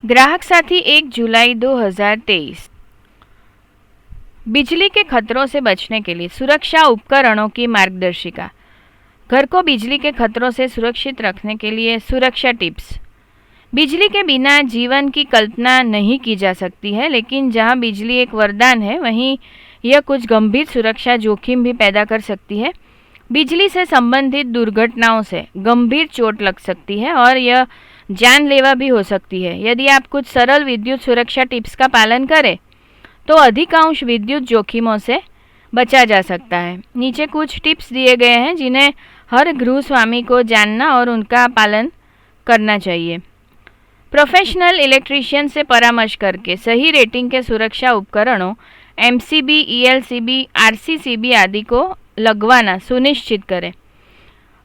ग्राहक साथी 1 जुलाई 2023। बिजली के खतरों से बचने के लिए सुरक्षा उपकरणों की मार्गदर्शिका। घर को बिजली के खतरों से सुरक्षित रखने के लिए सुरक्षा टिप्स। बिजली के बिना जीवन की कल्पना नहीं की जा सकती है, लेकिन जहां बिजली एक वरदान है, वहीं यह कुछ गंभीर सुरक्षा जोखिम भी पैदा कर सकती है। बिजली से संबंधित दुर्घटनाओं से गंभीर चोट लग सकती है और यह जानलेवा भी हो सकती है। यदि आप कुछ सरल विद्युत सुरक्षा टिप्स का पालन करें तो अधिकांश विद्युत जोखिमों से बचा जा सकता है। नीचे कुछ टिप्स दिए गए हैं जिन्हें हर गृह स्वामी को जानना और उनका पालन करना चाहिए। प्रोफेशनल इलेक्ट्रीशियन से परामर्श करके सही रेटिंग के सुरक्षा उपकरणों MCB, ELCB, RCCB आदि को लगवाना सुनिश्चित करें।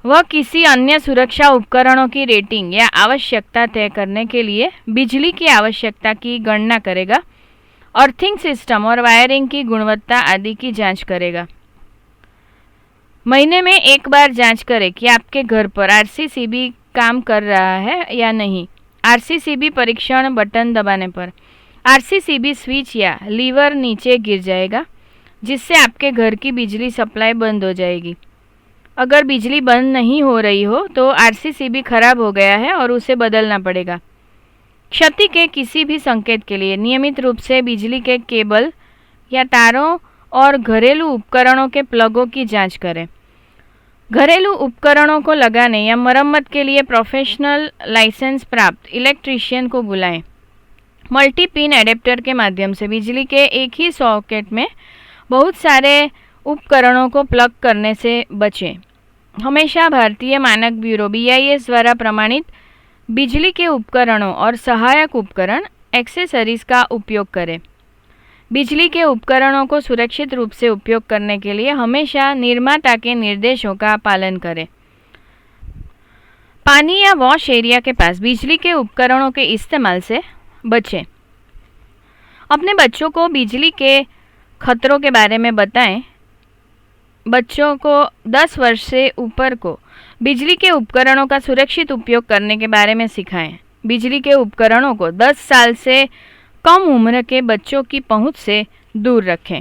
वह किसी अन्य सुरक्षा उपकरणों की रेटिंग या आवश्यकता तय करने के लिए बिजली की आवश्यकता की गणना करेगा, अर्थिंग सिस्टम और वायरिंग की गुणवत्ता आदि की जांच करेगा। महीने में एक बार जांच करें कि आपके घर पर RCCB काम कर रहा है या नहीं। RCCB परीक्षण बटन दबाने पर RCCB स्विच या लीवर नीचे गिर जाएगा, जिससे आपके घर की बिजली सप्लाई बंद हो जाएगी। अगर बिजली बंद नहीं हो रही हो तो RCCB खराब हो गया है और उसे बदलना पड़ेगा। क्षति के किसी भी संकेत के लिए नियमित रूप से बिजली के केबल या तारों और घरेलू उपकरणों के प्लगों की जांच करें। घरेलू उपकरणों को लगाने या मरम्मत के लिए प्रोफेशनल लाइसेंस प्राप्त इलेक्ट्रीशियन को बुलाएं। मल्टी पिन एडेप्टर के माध्यम से बिजली के एक ही सॉकेट में बहुत सारे उपकरणों को प्लग करने से बचें। हमेशा भारतीय मानक ब्यूरो BIS द्वारा प्रमाणित बिजली के उपकरणों और सहायक उपकरण एक्सेसरीज का उपयोग करें। बिजली के उपकरणों को सुरक्षित रूप से उपयोग करने के लिए हमेशा निर्माता के निर्देशों का पालन करें। पानी या वॉश एरिया के पास बिजली के उपकरणों के इस्तेमाल से बचें। अपने बच्चों को बिजली के खतरों के बारे में बताएं। बच्चों को 10 वर्ष से ऊपर को बिजली के उपकरणों का सुरक्षित उपयोग करने के बारे में सिखाएं। बिजली के उपकरणों को 10 साल से कम उम्र के बच्चों की पहुंच से दूर रखें।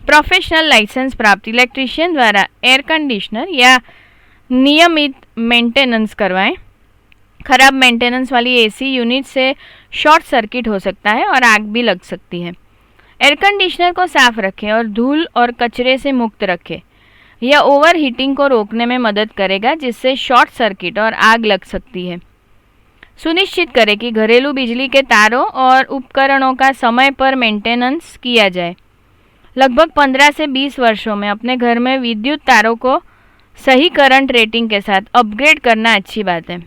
प्रोफेशनल लाइसेंस प्राप्त इलेक्ट्रीशियन द्वारा एयर कंडीशनर या नियमित मेंटेनेंस करवाएं। खराब मेंटेनेंस वाली AC यूनिट से शॉर्ट सर्किट हो सकता है और आग भी लग सकती है। एयर कंडीशनर को साफ रखें और धूल और कचरे से मुक्त रखें। यह ओवर हीटिंग को रोकने में मदद करेगा, जिससे शॉर्ट सर्किट और आग लग सकती है। सुनिश्चित करें कि घरेलू बिजली के तारों और उपकरणों का समय पर मेंटेनेंस किया जाए। लगभग 15 से 20 वर्षों में अपने घर में विद्युत तारों को सही करंट रेटिंग के साथ अपग्रेड करना अच्छी बात है।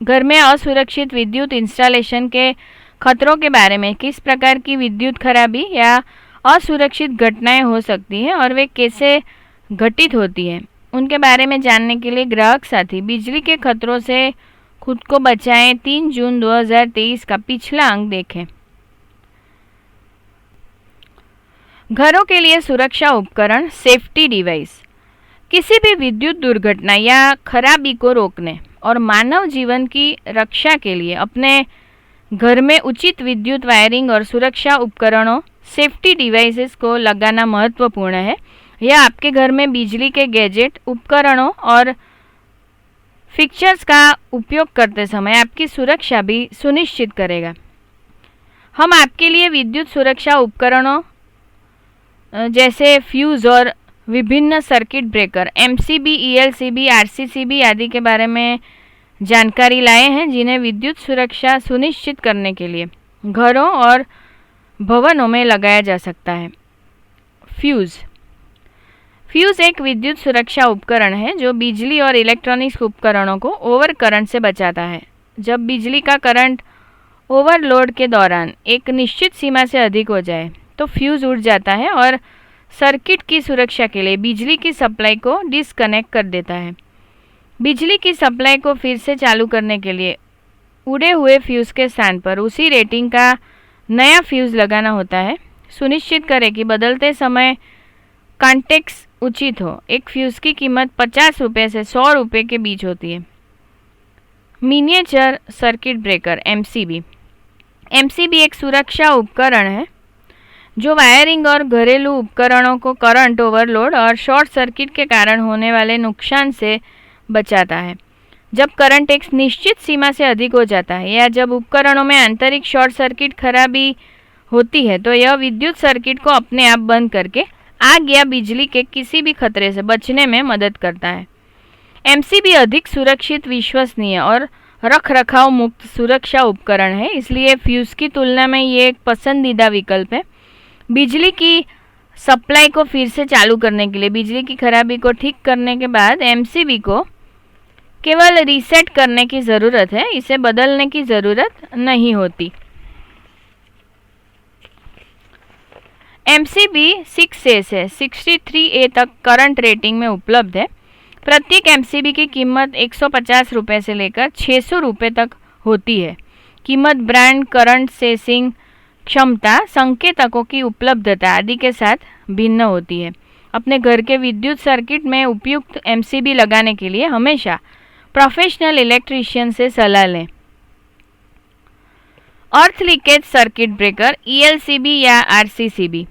घर में असुरक्षित विद्युत इंस्टॉलेशन के खतरों के बारे में, किस प्रकार की विद्युत खराबी या असुरक्षित घटनाएं हो सकती हैं और वे कैसे घटित होती हैं, उनके बारे में जानने के लिए ग्राहक साथी बिजली के खतरों से खुद को बचाएं 3 जून 2023 का पिछला अंक देखें। घरों के लिए सुरक्षा उपकरण सेफ्टी डिवाइस। किसी भी विद्युत दुर्घटना या खराबी को रोकने और मानव जीवन की रक्षा के लिए अपने घर में उचित विद्युत वायरिंग और सुरक्षा उपकरणों सेफ्टी डिवाइसेस को लगाना महत्वपूर्ण है। यह आपके घर में बिजली के गैजेट, उपकरणों और फिक्चर्स का उपयोग करते समय आपकी सुरक्षा भी सुनिश्चित करेगा। हम आपके लिए विद्युत सुरक्षा उपकरणों जैसे फ्यूज और विभिन्न circuit breaker MCB, ELCB, RCCB आदि के बारे में जानकारी लाए हैं, जिन्हें विद्युत सुरक्षा सुनिश्चित करने के लिए घरों और भवनों में लगाया जा सकता है। फ्यूज एक विद्युत सुरक्षा उपकरण है जो बिजली और इलेक्ट्रॉनिक्स उपकरणों को ओवर करंट से बचाता है। जब बिजली का करंट ओवरलोड के दौरान एक निश्चित सीमा से अधिक हो जाए तो फ्यूज उड़ जाता है और सर्किट की सुरक्षा के लिए बिजली की सप्लाई को डिस्कनेक्ट कर देता है। बिजली की सप्लाई को फिर से चालू करने के लिए उड़े हुए फ्यूज के स्थान पर उसी रेटिंग का नया फ्यूज लगाना होता है। सुनिश्चित करें कि बदलते समय कॉन्टेक्ट्स उचित हो। एक फ्यूज की कीमत 50 रुपये से 100 रुपये के बीच होती है। Miniature circuit breaker MCB. MCB एक सुरक्षा उपकरण है जो वायरिंग और घरेलू उपकरणों को करंट ओवरलोड और शॉर्ट सर्किट के कारण होने वाले नुकसान से बचाता है। जब करंट एक निश्चित सीमा से अधिक हो जाता है या जब उपकरणों में आंतरिक शॉर्ट सर्किट खराबी होती है तो यह विद्युत सर्किट को अपने आप बंद करके आग या बिजली के किसी भी खतरे से बचने में मदद करता है। एमसीबी अधिक सुरक्षित, विश्वसनीय और रखरखाव मुक्त सुरक्षा उपकरण है, इसलिए फ्यूज की तुलना में ये एक पसंदीदा विकल्प है। बिजली की सप्लाई को फिर से चालू करने के लिए बिजली की खराबी को ठीक करने के बाद एमसीबी को केवल रीसेट करने की ज़रूरत है, इसे बदलने की ज़रूरत नहीं होती। एमसीबी 6A से 63A तक करंट रेटिंग में उपलब्ध है। प्रत्येक एमसीबी की कीमत 150 रुपये से लेकर 600 रुपये तक होती है। कीमत ब्रांड, करंट सेंसिंग क्षमता, संकेतकों की उपलब्धता आदि के साथ भिन्न होती है। अपने घर के विद्युत सर्किट में उपयुक्त एमसीबी लगाने के लिए हमेशा प्रोफेशनल इलेक्ट्रीशियन से सलाह लें। अर्थ लीकेज सर्किट ब्रेकर ईएलसीबी या आरसीसीबी।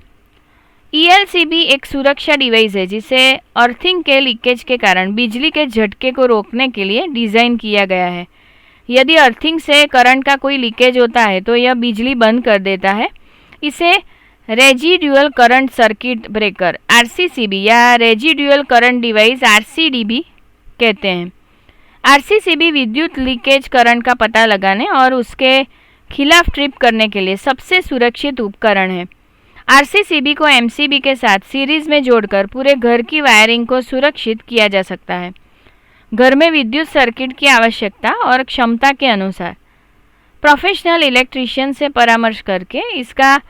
ईएलसीबी एक सुरक्षा डिवाइस है जिसे अर्थिंग के लीकेज के कारण बिजली के झटके को रोकने के लिए डिज़ाइन किया गया है। यदि अर्थिंग से करंट का कोई लीकेज होता है तो यह बिजली बंद कर देता है। इसे residual current circuit breaker RCCB या रेजिडुअल करंट डिवाइस आरसीडीबी कहते हैं। आरसीसीबी विद्युत लीकेज करंट का पता लगाने और उसके खिलाफ ट्रिप करने के लिए सबसे सुरक्षित उपकरण है। आरसीसीबी को एमसीबी के साथ सीरीज में जोड़कर पूरे घर की वायरिंग को सुरक्षित किया जा सकता है। घर में विद्युत सर्किट की आवश्यकता और क्षमता के अनुसार प्रोफेशनल इलेक्ट्रीशियन से परामर्श करके इसका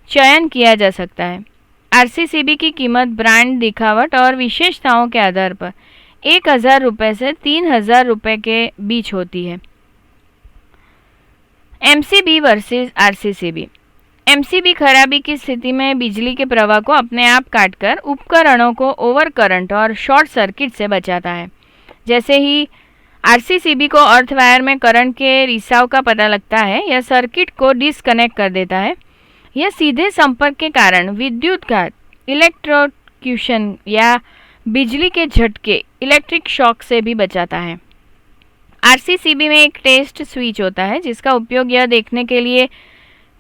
चयन किया जा सकता है। आरसीसीबी की कीमत ब्रांड, दिखावट और विशेषताओं के आधार पर 1000 रुपये से 3000 रुपये के बीच होती है। MCB versus RCCB. एमसीबी खराबी की स्थिति में बिजली के प्रवाह को अपने आप काटकर उपकरणों को ओवर करंट और शॉर्ट सर्किट से बचाता है। जैसे ही आरसीसीबी को अर्थ वायर में करंट के रिसाव का पता लगता है, यह सर्किट को डिस्कनेक्ट कर देता है। यह सीधे संपर्क के कारण विद्युत घात, इलेक्ट्रोक्यूशन या बिजली के झटके, इलेक्ट्रिक शॉक से भी बचाता है। आरसीसीबी में एक टेस्ट स्विच होता है जिसका उपयोग यह देखने के लिए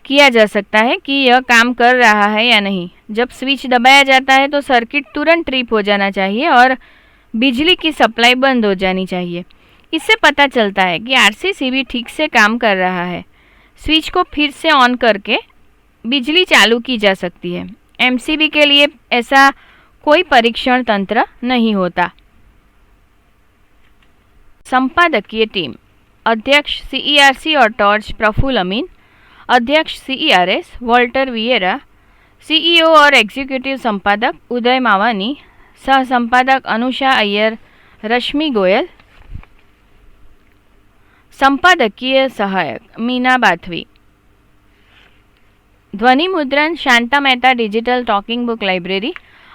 किया जा सकता है कि यह काम कर रहा है या नहीं। जब स्विच दबाया जाता है तो सर्किट तुरंत ट्रिप हो जाना चाहिए और बिजली की सप्लाई बंद हो जानी चाहिए। इससे पता चलता है कि आरसीसीबी ठीक से काम कर रहा है। स्विच को फिर से ऑन करके बिजली चालू की जा सकती है। एमसीबी के लिए ऐसा कोई परीक्षण तंत्र नहीं होता। संपादकीय टीम: अध्यक्ष सीईआरसी और टॉर्च प्रफुल्ल अमीन, अध्यक्ष सीईआरएस वॉल्टर विएरा, सीईओ और एग्जीक्यूटिव संपादक उदय मावानी, सह संपादक अनुषा अय्यर, रश्मि गोयल, संपादकीय सहायक मीना बाथवी। ध्वनि मुद्रण Shanta Mehta digital talking book library,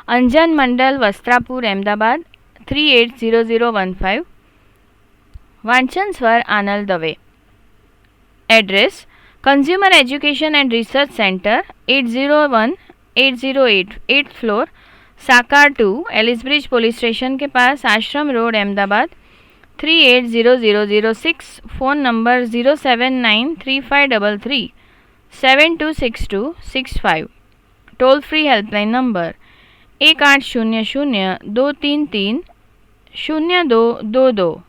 Anjan Mandal, Vastrapur, Ahmedabad 380015। वांचन स्वर Anal Dave. Address: consumer education and research centre, 801-808 8th floor, Sakar 2, Ellisbridge police station के पास, Ashram road, Ahmedabad 380006। Phone number 0793533726265। Toll free helpline number 1800-233-0222।